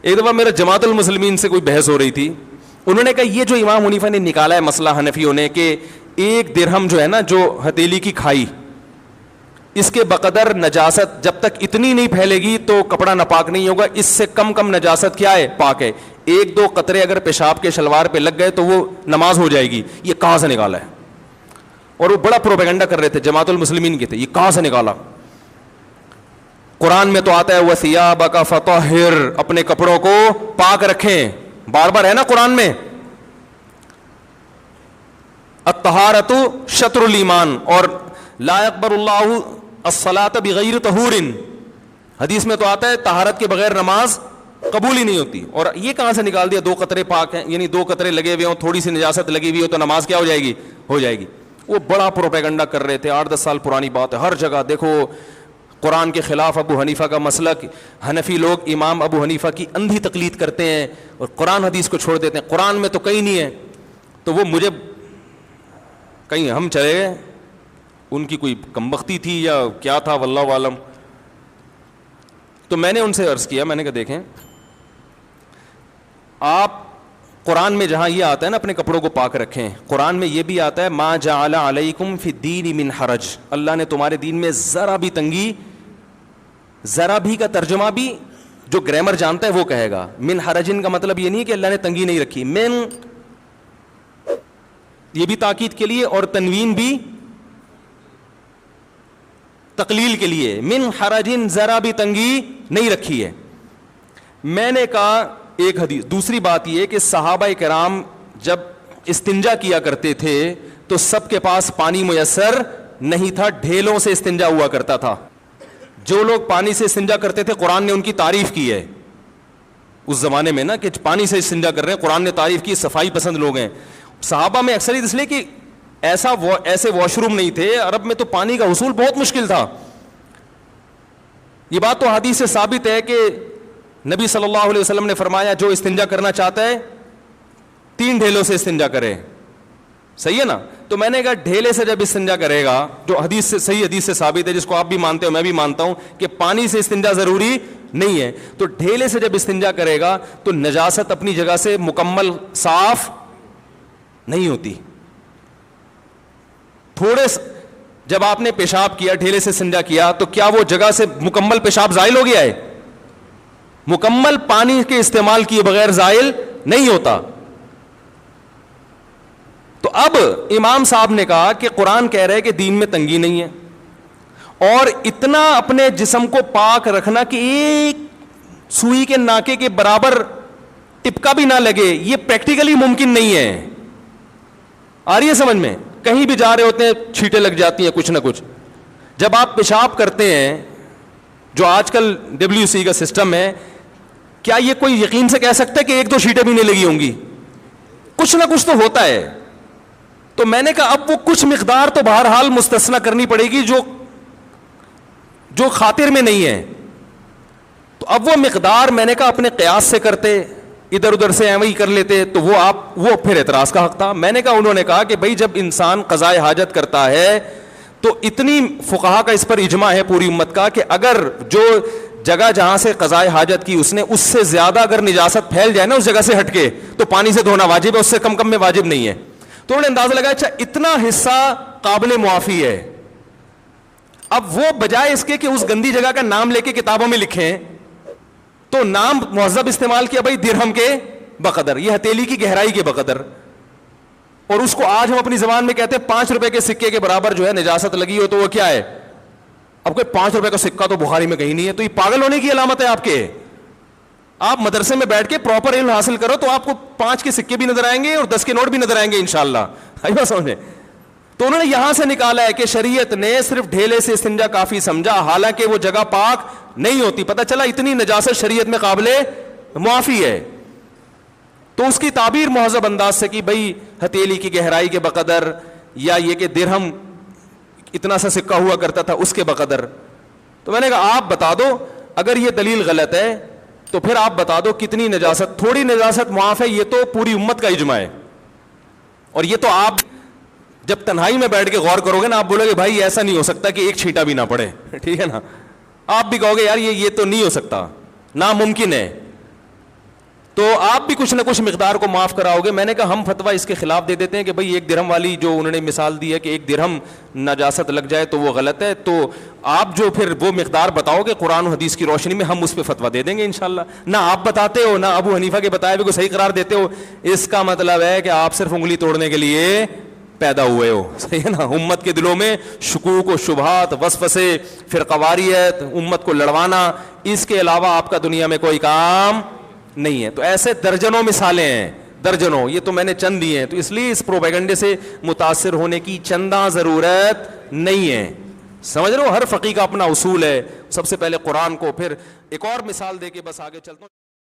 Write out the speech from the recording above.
ایک دفعہ میرا جماعت المسلمین سے کوئی بحث ہو رہی تھی, انہوں نے کہا یہ جو امام حنیفہ نے نکالا ہے مسئلہ حنفیوں نے کہ 1 درہم جو ہے نا, جو ہتھیلی کی کھائی, اس کے بقدر نجاست جب تک اتنی نہیں پھیلے گی تو کپڑا ناپاک نہیں ہوگا, اس سے کم نجاست کیا ہے, پاک ہے. 1-2 قطرے اگر پیشاب کے شلوار پہ لگ گئے تو وہ نماز ہو جائے گی. یہ کہاں سے نکالا ہے؟ اور وہ بڑا پروپیگنڈا کر رہے تھے, جماعت المسلمین کے تھے, یہ کہاں سے نکالا؟ قرآن میں تو آتا ہے وَثِيَابَكَ فَطَهِّرْ, اپنے کپڑوں کو پاک رکھیں, بار بار ہے نا قرآن میں. الطہارۃ شطر الایمان, اور لا يقبل اللہ الصلاۃ بغیر طہور, حدیث میں تو آتا ہے طہارت کے بغیر نماز قبول ہی نہیں ہوتی. اور یہ کہاں سے نکال دیا 2 قطرے پاک ہیں, یعنی 2 قطرے لگے ہوئے ہوں, تھوڑی سی نجاست لگی ہوئی ہو تو نماز کیا ہو جائے گی؟ ہو جائے گی. وہ بڑا پروپیگنڈا کر رہے تھے, 8-10 سال پرانی بات ہے. ہر جگہ دیکھو قرآن کے خلاف ابو حنیفہ کا مسلک, حنفی لوگ امام ابو حنیفہ کی اندھی تقلید کرتے ہیں اور قرآن حدیث کو چھوڑ دیتے ہیں. قرآن میں تو کہیں نہیں ہے, تو وہ مجھے کہیں ہم چلے گئے, ان کی کوئی کمبختی تھی یا کیا تھا واللہ عالم. تو میں نے ان سے عرض کیا, میں نے کہا دیکھیں آپ قرآن میں جہاں یہ آتا ہے نا اپنے کپڑوں کو پاک رکھیں, قرآن میں یہ بھی آتا ہے ما جعل علیکم فی الدین من حرج, اللہ نے تمہارے دین میں ذرا بھی تنگی, ذرا بھی کا ترجمہ بھی جو گرامر جانتا ہے وہ کہے گا. من حرجن کا مطلب یہ نہیں کہ اللہ نے تنگی نہیں رکھی, من یہ بھی تاکید کے لیے اور تنوین بھی تقلیل کے لیے, من حرجن ذرا بھی تنگی نہیں رکھی ہے. میں نے کہا ایک حدیث. دوسری بات یہ کہ صحابہ کرام جب استنجا کیا کرتے تھے تو سب کے پاس پانی میسر نہیں تھا, ڈھیلوں سے استنجا ہوا کرتا تھا. جو لوگ پانی سے استنجا کرتے تھے قرآن نے ان کی تعریف کی ہے اس زمانے میں نا, کہ پانی سے استنجا کر رہے ہیں, قرآن نے تعریف کی, صفائی پسند لوگ ہیں. صحابہ میں اکثریت اس لیے کہ ایسے واش روم نہیں تھے, عرب میں تو پانی کا حصول بہت مشکل تھا. یہ بات تو حدیث سے ثابت ہے کہ نبی صلی اللہ علیہ وسلم نے فرمایا جو استنجا کرنا چاہتا ہے 3 ڈھیلوں سے استنجا کرے, صحیح ہے نا. تو میں نے کہا ڈھیلے سے جب استنجا کرے گا, جو حدیث سے صحیح حدیث سے ثابت ہے, جس کو آپ بھی مانتے ہو میں بھی مانتا ہوں کہ پانی سے استنجا ضروری نہیں ہے, تو ڈھیلے سے جب استنجا کرے گا تو نجاست اپنی جگہ سے مکمل صاف نہیں ہوتی. تھوڑے جب آپ نے پیشاب کیا, ڈھیلے سے استنجا کیا, تو کیا وہ جگہ سے مکمل پیشاب زائل ہو گیا ہے؟ مکمل پانی کے استعمال کیے بغیر زائل نہیں ہوتا. تو اب امام صاحب نے کہا کہ قرآن کہہ رہے کہ دین میں تنگی نہیں ہے, اور اتنا اپنے جسم کو پاک رکھنا کہ ایک سوئی کے ناکے کے برابر ٹپکا بھی نہ لگے, یہ پریکٹیکلی ممکن نہیں ہے. آ رہی ہے سمجھ میں؟ کہیں بھی جا رہے ہوتے ہیں چھینٹیں لگ جاتی ہیں کچھ نہ کچھ. جب آپ پیشاب کرتے ہیں, جو آج کل WC کا سسٹم ہے, کیا یہ کوئی یقین سے کہہ سکتا ہے کہ 1-2 چھینٹیں بھی نہیں لگی ہوں گی؟ کچھ نہ کچھ تو ہوتا ہے. تو میں نے کہا اب وہ کچھ مقدار تو بہرحال مستثنا کرنی پڑے گی جو خاطر میں نہیں ہے. تو اب وہ مقدار میں نے کہا اپنے قیاس سے کرتے, ادھر ادھر سے ایویں ہی کر لیتے, تو وہ پھر اعتراض کا حق تھا. میں نے کہا, انہوں نے کہا کہ بھائی جب انسان قضاء حاجت کرتا ہے تو اتنی فقہا کا اس پر اجماع ہے پوری امت کا کہ اگر جو جگہ جہاں سے قضاء حاجت کی اس نے اس سے زیادہ اگر نجاست پھیل جائے نا اس جگہ سے ہٹ کے, تو پانی سے دھونا واجب ہے, اس سے کم میں واجب نہیں ہے. تو انہوں نے اندازہ لگایا اچھا اتنا حصہ قابل معافی ہے. اب وہ بجائے اس کے کہ اس گندی جگہ کا نام لے کے کتابوں میں لکھیں, تو نام مہذب استعمال کیا, بھائی درہم کے بقدر, یہ ہتھیلی کی گہرائی کے بقدر. اور اس کو آج ہم اپنی زبان میں کہتے ہیں 5 روپے کے سکے کے برابر جو ہے نجاست لگی ہو تو وہ کیا ہے؟ اب کوئی 5 روپے کا سکہ تو بخاری میں کہیں نہیں ہے, تو یہ پاگل ہونے کی علامت ہے آپ کے. آپ مدرسے میں بیٹھ کے پراپر علم حاصل کرو تو آپ کو 5 کے سکے بھی نظر آئیں گے اور 10 کے نوٹ بھی نظر آئیں گے انشاءاللہ. آئیے سمجھے؟ تو انہوں نے یہاں سے نکالا ہے کہ شریعت نے صرف ڈھیلے سے استنجا کافی سمجھا, حالانکہ وہ جگہ پاک نہیں ہوتی. پتہ چلا اتنی نجاست شریعت میں قابل معافی ہے. تو اس کی تعبیر مہذب انداز سے کی, بھائی ہتھیلی کی گہرائی کے بقدر, یا یہ کہ درہم اتنا سا سکہ ہوا کرتا تھا اس کے بقدر. تو میں نے کہا آپ بتا دو, اگر یہ دلیل غلط ہے تو پھر آپ بتا دو کتنی نجاست, تھوڑی نجاست معاف ہے, یہ تو پوری امت کا اجماع ہے. اور یہ تو آپ جب تنہائی میں بیٹھ کے غور کرو گے نا, آپ بولو گے بھائی ایسا نہیں ہو سکتا کہ ایک چھینٹا بھی نہ پڑے, ٹھیک ہے نا. آپ بھی کہو گے یار یہ تو نہیں ہو سکتا, ناممکن ہے. تو آپ بھی کچھ نہ کچھ مقدار کو معاف کراؤ گے. میں نے کہا ہم فتویٰ اس کے خلاف دے دیتے ہیں کہ بھئی 1 درہم والی جو انہوں نے مثال دی ہے کہ 1 درہم نجاست لگ جائے تو وہ غلط ہے, تو آپ جو پھر وہ مقدار بتاؤ گے قرآن و حدیث کی روشنی میں, ہم اس پہ فتویٰ دے دیں گے انشاءاللہ. نہ آپ بتاتے ہو نہ ابو حنیفہ کے بتائے ہوئے کو صحیح قرار دیتے ہو, اس کا مطلب ہے کہ آپ صرف انگلی توڑنے کے لیے پیدا ہوئے ہو. صحیح ہے نا. امت کے دلوں میں شکوک و شبہات, وسوسے, فرقواریت, امت کو لڑوانا, اس کے علاوہ آپ کا دنیا میں کوئی کام نہیں ہے. تو ایسے درجنوں مثالیں ہیں, درجنوں, یہ تو میں نے چند دیے ہیں. تو اس لیے اس پروپیگنڈے سے متاثر ہونے کی چنداں ضرورت نہیں ہے. سمجھ رہے ہو, ہر فقیہ کا اپنا اصول ہے. سب سے پہلے قرآن کو, پھر ایک اور مثال دے کے بس آگے چلتا ہوں.